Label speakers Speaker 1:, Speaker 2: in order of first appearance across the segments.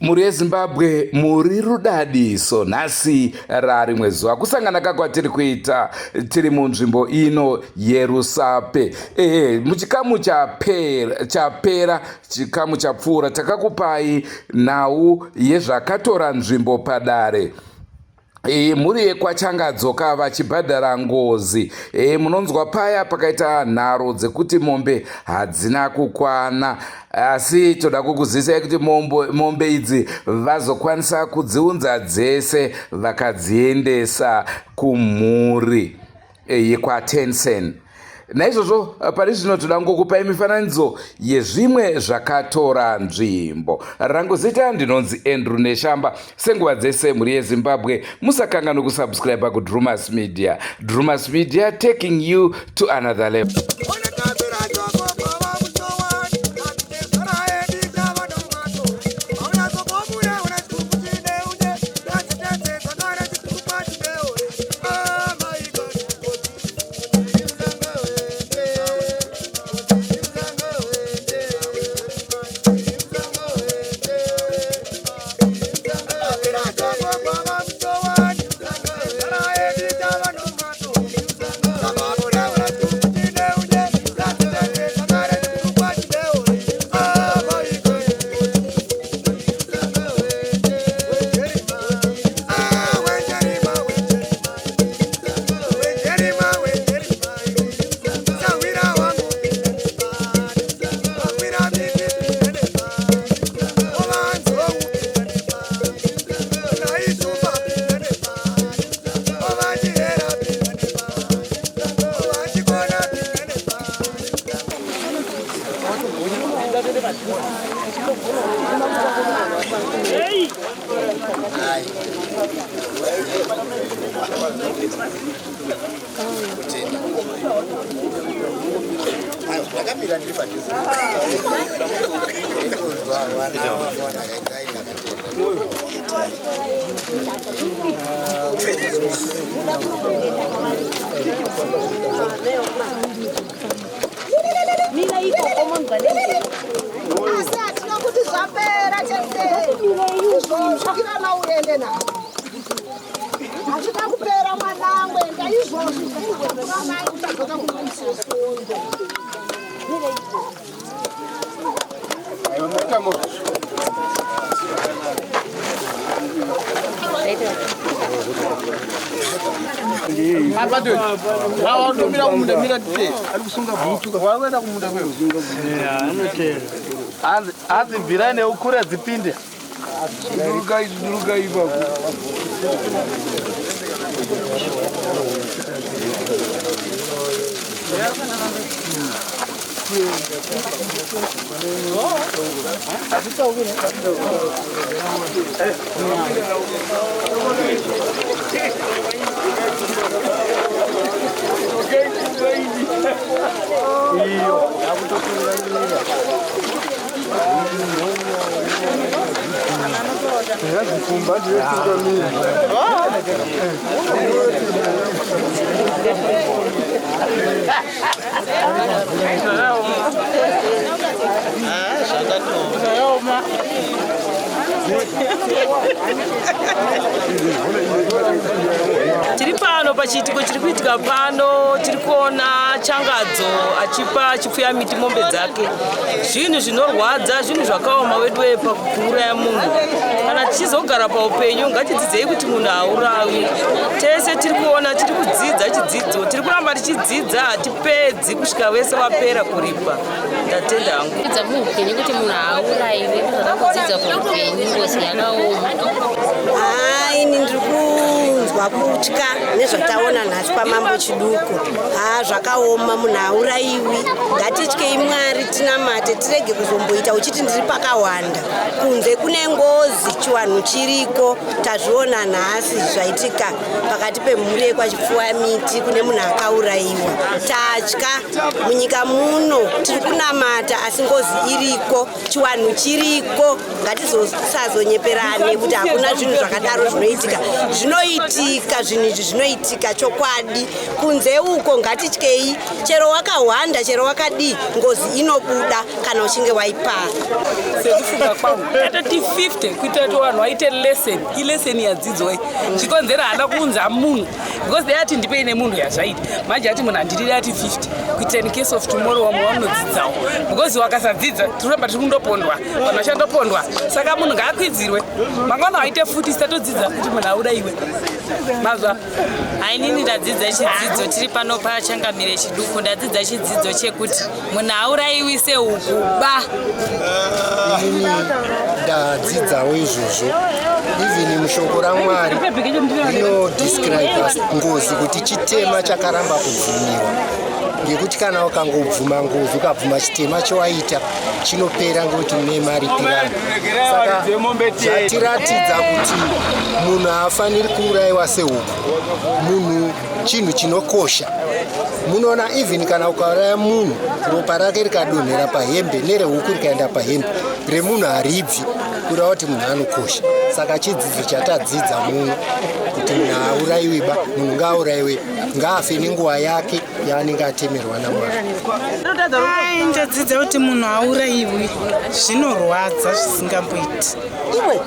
Speaker 1: Muri yeZimbabwe muri rudadiso nhasi rarimwe zuva kusangana kakwatiri kuita tiri munzvimbo ino yeRusape. Muchikamu chapera chikamu chapfuura takakupai nhau yezvakatora nzvimbo padare. Muri yekwachangadzoka vachibhadhara ngozi. Munonzwa paya pakaita nharo dzekuti mombe hadzina kukwana, asi toda kukuzisai kuti mombe idzi vazokwanisa kudziunza dzese vakadziendesa kumhuri yekwaTensen. Naizvozvo pari zvino toda ngokupai mifananidzo yezvimwe zvakatora nzvimbo. Rangu zita ndinonzi Andrew Neshamba. Senguva dzese muri yeZimbabwe musakanganwa kusubscribe kuDrumas Media. Drumas Media, taking you to another level.
Speaker 2: Tiri pano pachiitiko chiri kuitika pano, tiri kuona Changadzo achipa chipfuya miti mombe dzake. Zvinhu zvinorwadza, zvinhu zvakaoma wedu pakuuraya munhu. Kana tichizogara paupenyu ngatidzidzei kuti munhu haurawi. Tese tiri kuona tiri kudzidza chidzidzo, tiri kuramba tichidzidza hatipedzi kusvika vese vapera kuripa. Ndatenda hangu.
Speaker 3: Kudzidza muupenyu kuti munhu haurayiwe, zvakakudzidza paupenyu ngozi yakaoma.
Speaker 4: Ini ndiri kunzwa kutya nezvataona nhasi pamambo chiduku. Zvakaoma, munhu haurayiwi. Ngatityei Mwari, tinamate, tirege kuzomboita uchiti ndiri pakawanda. Kunze kune ngozi, chiwanhu chiriko. Tazviona nhasi zvaitika pakati pemhuri yekwachipfuwa miti, kune munhu akaurayiwa. Tatya munyika muno, tiri kunamata asi ngozi iriko, chiwanhu chiriko. Ngatisazonyeperane kuti hakuna zvinhu zvakadaro zvinoitika. Zvinoitika zvinoitika zvinhu izvi zvinoitika chokwadi. Kunze uko ngatityei, chero wakahwanda chero wakadii ngozi inobuda kana uchinge waipara.
Speaker 2: Sekufunga kwangu tatati 50 kuita kuti vanhu vaite lesson yadzidzo chikonzera hana kuunza munhu because they ati ndipe ine munhu yazvaita manje ati munhu handiriri ati 50 kuita in case of tomorrow vamwe vanodzidzawo because wakasadzidza tiroramba tiri kundopondwa vanhu vachandopondwa saka munhu ngaakwidzirwe mangwana waite futi sitatodzidza kuti munhu aurayiwe mazva.
Speaker 3: Ainini ndadzidza chidzidzo tiri pano pachangamire chiduku ndadzidza chidzidzo chekuti munhu aurayiwi sehukuba.
Speaker 5: Ndadzidzawo izvozvo even mushoko raMwari rinodescribe ngozi kuti chitema chakaramba kubvumiwa ngekuti kana ukangobvuma ngozi ukabvuma chitema chowaita chinopera ngekuti mune maripirano. Saka zvatiratidza kuti munhu haafaniri kuurayiwa sehuku, munhu chinhu chinokosha. Munoona even kana ukauraya munhu ropa rake rikadonhera pahembe nerehuku rikaenda pahembe remunhu haribvi kureva kuti munhu anokosha. Saka chidzidzo chatadzidza muno kuti munhu haurayiwiba, munhu ngaaurayiwe ngaafe nenguva yake yaanenge atemerwa naMwari.
Speaker 6: Ndadzidza kuti munhu haurayiwi, zvinorwadza zvisingamboiti.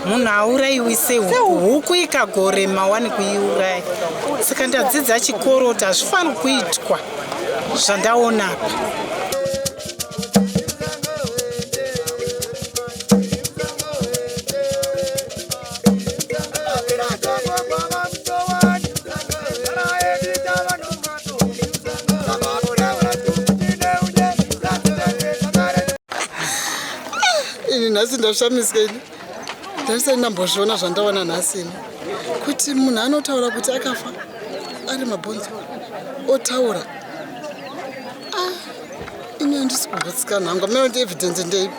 Speaker 6: Munhu haurayiwi sehuku, huku ikagorema wani kuiuraya. Saka ndadzidza chikoro kuti hazvifaniri kuitwa zvandaona apa. Ini nhasi ndashamiseni, ndarisai ndambozviona zvandaona nhasini kuti munhu anotaura kuti akafa ari mabhonzo otaura. Ini handisi kubatsika nhangwa mene evidence ndeipi.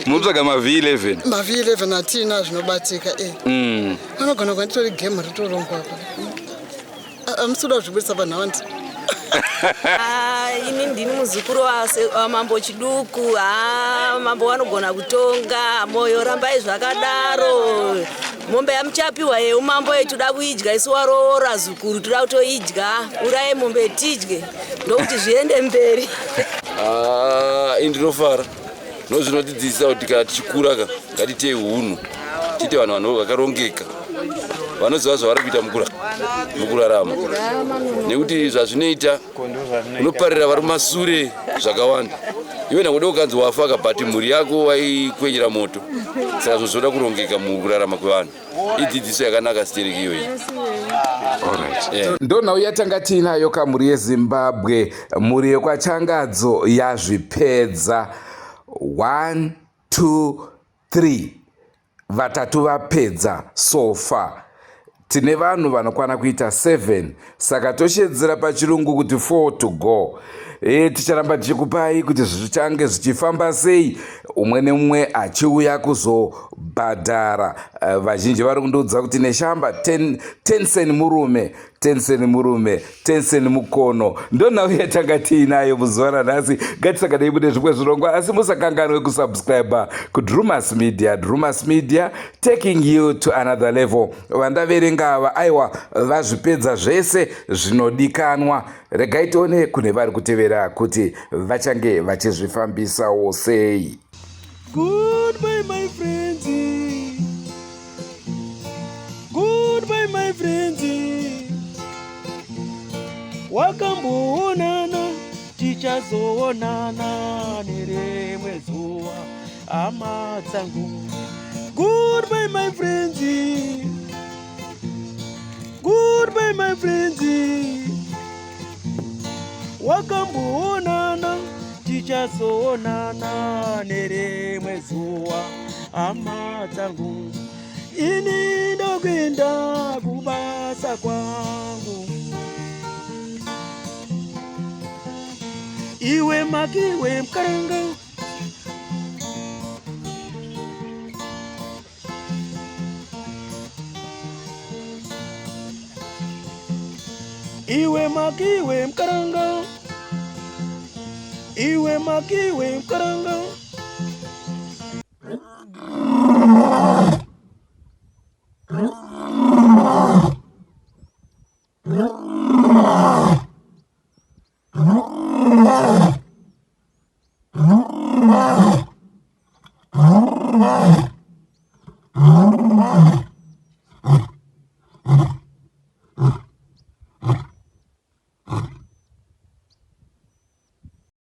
Speaker 1: Mutsvaga maV11
Speaker 6: maV11 hatina zvinobatika. Vanogona kuva nditori game ritorongwa apa. Hamusuda kuzvibudisa vanhu avandi.
Speaker 4: Ini ndini muzukuru wamambo chiduku. Mambo vanogona kutonga moyo rambai zvakadaro. Mombe yamuchapiwa yeumambo toda kuidya isu waroora zukuru toda kutoidya. Uraye mombe tidye ndokuti zviende mberi.
Speaker 7: Indinofara nozvinotidzidzisa kuti kana tichikura ngatitei hunhu tiite vanhu vakarongeka vanoziva zvavari kuita mukurarama nekuti zvazvinoita unoparira vari masure zvakawanda. Iwe nakuda ukanzi wafa but mhuri yako waikwenyera moto, saka zvozoda kurongeka mukurarama kwevanhu. Idzidziso yakanaka sitereki iyoyi.
Speaker 1: Ndonhau yatanga tiinayo kamhuri yeZimbabwe, mhuri yekwachangadzo yazvipedza 1 2 3 vatatu vapedza sofa. Tine vanhu vanokwana kuita 7, saka toshedzera pachirungu kuti 4 to go. Ticharamba tichikupai kuti zvichange zvichifamba sei, umwe nemumwe achiuya kuzobhadhara. Vazhinji vari kundoudza kuti neshamba 10 seni murume 10 seni murume 10 seni mukono. Ndonhau yatanga tiinayo muzuva ranhasi. Ngatisakadai bude zvimwe zvirongwa asi musakanganwe kusubscribe kuDrumas Media. Drumas Media taking you to another level. Vandaverenga ava aiwa vazvipedza zvese zvinodikanwa. Regai tione kune vari kutevera kuti vachange vachizvifambisawo sei.
Speaker 8: Goodbye my friends. Goodbye my friends. Wakamboonana tichazoonana nerimwe zuva hama dzangu. Goodbye my friends. Goodbye my friends. Wakamboonana tichazoonana nerimwe zuva hama dzangu. Ini ndokuenda kubasa kwangu. Iwe makiwe mkaranga. Iwe makiwe mkaranga. Iwe makiwe mkaranga.
Speaker 9: Wow.